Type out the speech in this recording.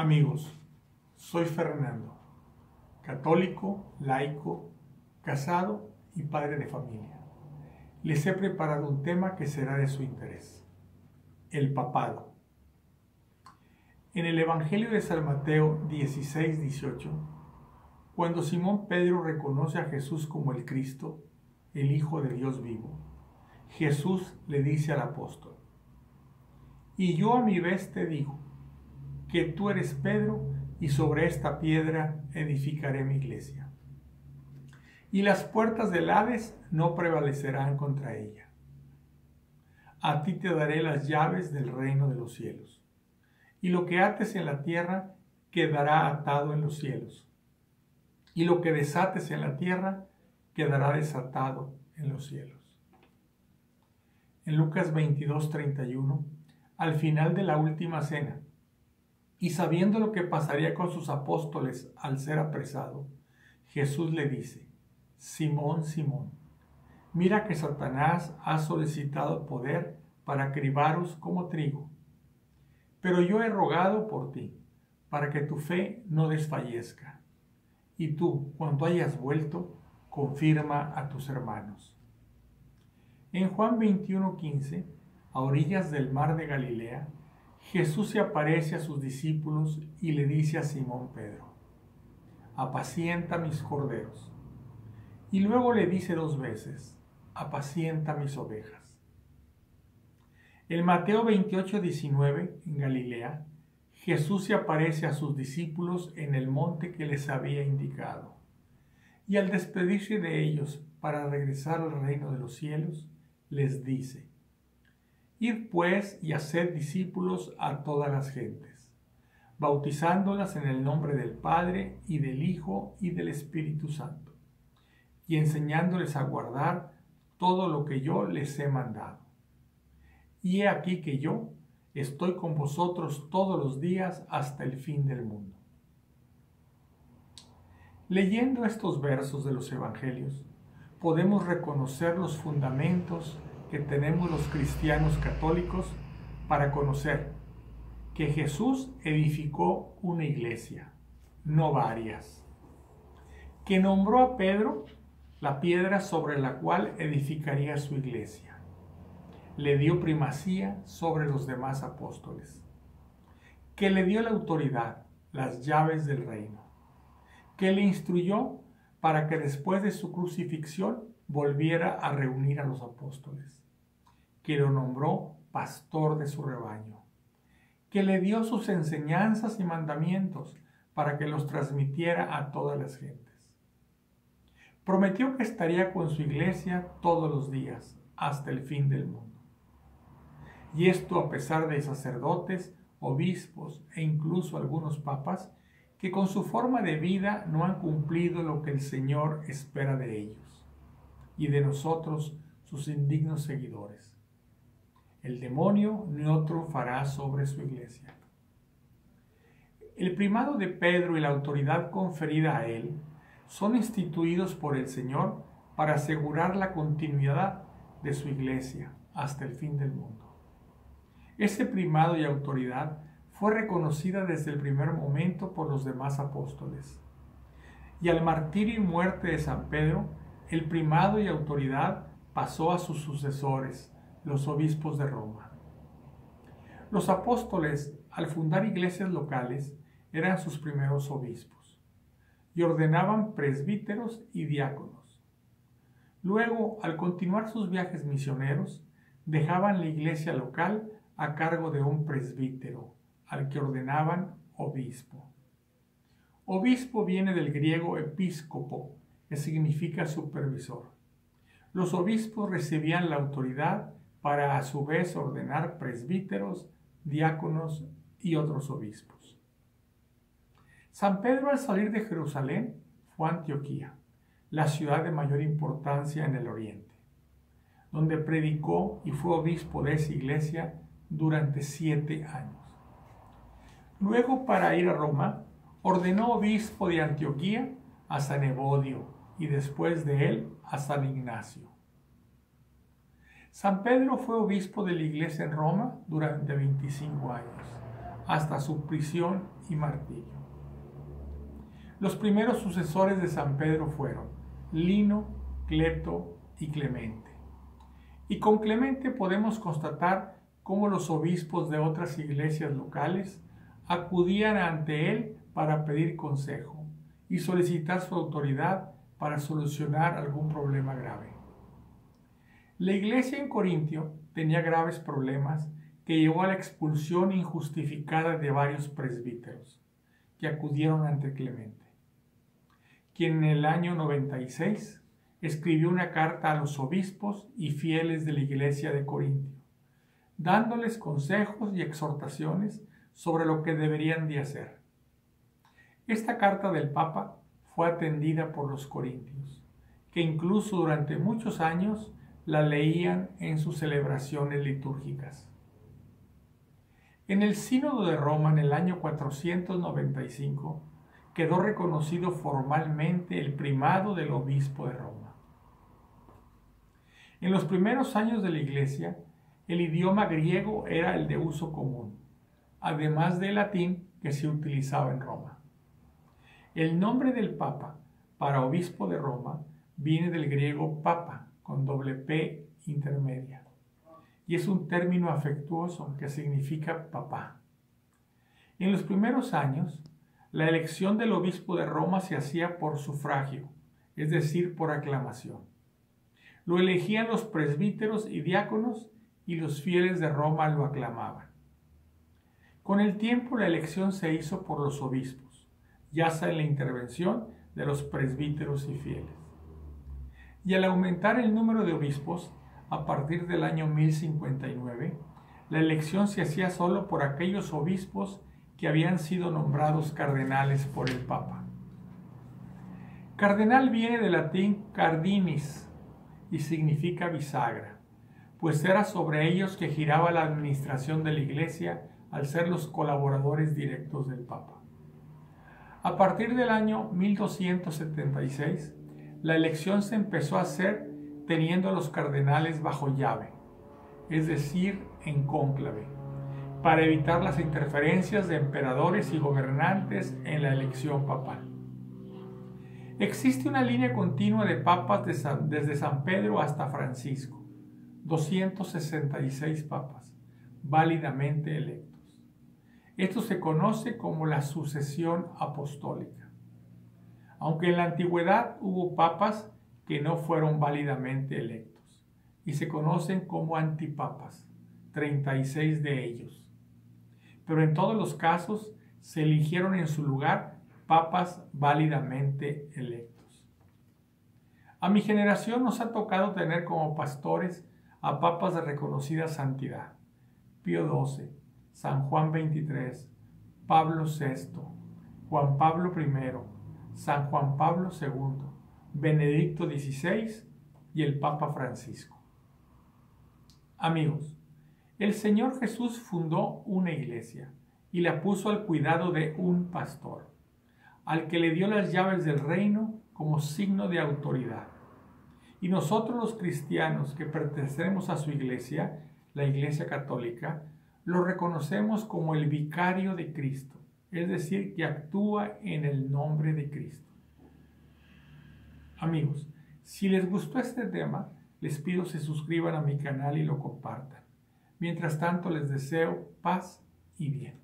Amigos, soy Fernando, católico, laico, casado y padre de familia. Les he preparado un tema que será de su interés: el papado. En el Evangelio de San Mateo 16-18, cuando Simón Pedro reconoce a Jesús como el Cristo, el Hijo de Dios vivo, Jesús le dice al apóstol: "Y yo a mi vez te digo, que tú eres Pedro, y sobre esta piedra edificaré mi iglesia. Y las puertas del Hades no prevalecerán contra ella. A ti te daré las llaves del reino de los cielos. Y lo que ates en la tierra quedará atado en los cielos. Y lo que desates en la tierra quedará desatado en los cielos". En Lucas 22:31, al final de la última cena, y sabiendo lo que pasaría con sus apóstoles al ser apresado, Jesús le dice: "Simón, Simón, mira que Satanás ha solicitado poder para cribaros como trigo. Pero yo he rogado por ti, para que tu fe no desfallezca. Y tú, cuando hayas vuelto, confirma a tus hermanos". En Juan 21:15, a orillas del mar de Galilea, Jesús se aparece a sus discípulos y le dice a Simón Pedro: "Apacienta mis corderos". Y luego le dice 2 veces: "Apacienta mis ovejas". En Mateo 28:19, en Galilea, Jesús se aparece a sus discípulos en el monte que les había indicado. Y al despedirse de ellos para regresar al reino de los cielos, les dice: "Id pues y haced discípulos a todas las gentes, bautizándolas en el nombre del Padre y del Hijo y del Espíritu Santo, y enseñándoles a guardar todo lo que yo les he mandado. Y he aquí que yo estoy con vosotros todos los días hasta el fin del mundo". Leyendo estos versos de los Evangelios, podemos reconocer los fundamentos que tenemos los cristianos católicos para conocer que Jesús edificó una iglesia, no varias, que nombró a Pedro la piedra sobre la cual edificaría su iglesia, le dio primacía sobre los demás apóstoles, que le dio la autoridad, las llaves del reino, que le instruyó para que después de su crucifixión volviera a reunir a los apóstoles, que lo nombró pastor de su rebaño, que le dio sus enseñanzas y mandamientos para que los transmitiera a todas las gentes. Prometió que estaría con su iglesia todos los días, hasta el fin del mundo. Y esto a pesar de sacerdotes, obispos e incluso algunos papas que con su forma de vida no han cumplido lo que el Señor espera de ellos y de nosotros, sus indignos seguidores. El demonio no triunfará sobre su iglesia. El primado de Pedro y la autoridad conferida a él son instituidos por el Señor para asegurar la continuidad de su iglesia hasta el fin del mundo. Ese primado y autoridad fue reconocida desde el primer momento por los demás apóstoles. Y al martirio y muerte de San Pedro, el primado y autoridad pasó a sus sucesores, los obispos de Roma. Los apóstoles, al fundar iglesias locales, eran sus primeros obispos y ordenaban presbíteros y diáconos. Luego, al continuar sus viajes misioneros, dejaban la iglesia local a cargo de un presbítero, al que ordenaban obispo. Obispo viene del griego episcopo, que significa supervisor. Los obispos recibían la autoridad para a su vez ordenar presbíteros, diáconos y otros obispos. San Pedro, al salir de Jerusalén, fue a Antioquía, la ciudad de mayor importancia en el oriente, donde predicó y fue obispo de esa iglesia durante 7 años. Luego, para ir a Roma, ordenó obispo de Antioquía a San Evodio y después de él a San Ignacio. San Pedro fue obispo de la iglesia en Roma durante 25 años, hasta su prisión y martirio. Los primeros sucesores de San Pedro fueron Lino, Cleto y Clemente. Y con Clemente podemos constatar cómo los obispos de otras iglesias locales acudían ante él para pedir consejo y solicitar su autoridad para solucionar algún problema grave. La iglesia en Corintio tenía graves problemas que llevó a la expulsión injustificada de varios presbíteros que acudieron ante Clemente, quien en el año 96 escribió una carta a los obispos y fieles de la iglesia de Corintio, dándoles consejos y exhortaciones sobre lo que deberían de hacer. Esta carta del Papa fue atendida por los corintios, que incluso durante muchos años la leían en sus celebraciones litúrgicas. En el Sínodo de Roma, en el año 495, quedó reconocido formalmente el primado del obispo de Roma. En los primeros años de la Iglesia, el idioma griego era el de uso común, además del latín que se utilizaba en Roma. El nombre del Papa para obispo de Roma viene del griego papa, con doble P intermedia, y es un término afectuoso que significa papá. En los primeros años, la elección del obispo de Roma se hacía por sufragio, es decir, por aclamación. Lo elegían los presbíteros y diáconos y los fieles de Roma lo aclamaban. Con el tiempo la elección se hizo por los obispos, ya sea en la intervención de los presbíteros y fieles. Y al aumentar el número de obispos, a partir del año 1059, la elección se hacía solo por aquellos obispos que habían sido nombrados cardenales por el Papa. Cardenal viene del latín cardinis y significa bisagra, pues era sobre ellos que giraba la administración de la Iglesia al ser los colaboradores directos del Papa. A partir del año 1276, la elección se empezó a hacer teniendo a los cardenales bajo llave, es decir, en cónclave, para evitar las interferencias de emperadores y gobernantes en la elección papal. Existe una línea continua de papas desde San Pedro hasta Francisco, 266 papas, válidamente electos. Esto se conoce como la sucesión apostólica. Aunque en la antigüedad hubo papas que no fueron válidamente electos, y se conocen como antipapas, 36 de ellos. Pero en todos los casos se eligieron en su lugar papas válidamente electos. A mi generación nos ha tocado tener como pastores a papas de reconocida santidad: Pío XII, San Juan XXIII, Pablo VI, Juan Pablo I, San Juan Pablo II, Benedicto XVI y el Papa Francisco. Amigos, el Señor Jesús fundó una iglesia y la puso al cuidado de un pastor, al que le dio las llaves del reino como signo de autoridad. Y nosotros los cristianos que pertenecemos a su iglesia, la Iglesia Católica, lo reconocemos como el vicario de Cristo, es decir, que actúa en el nombre de Cristo. Amigos, si les gustó este tema, les pido se suscriban a mi canal y lo compartan. Mientras tanto, les deseo paz y bien.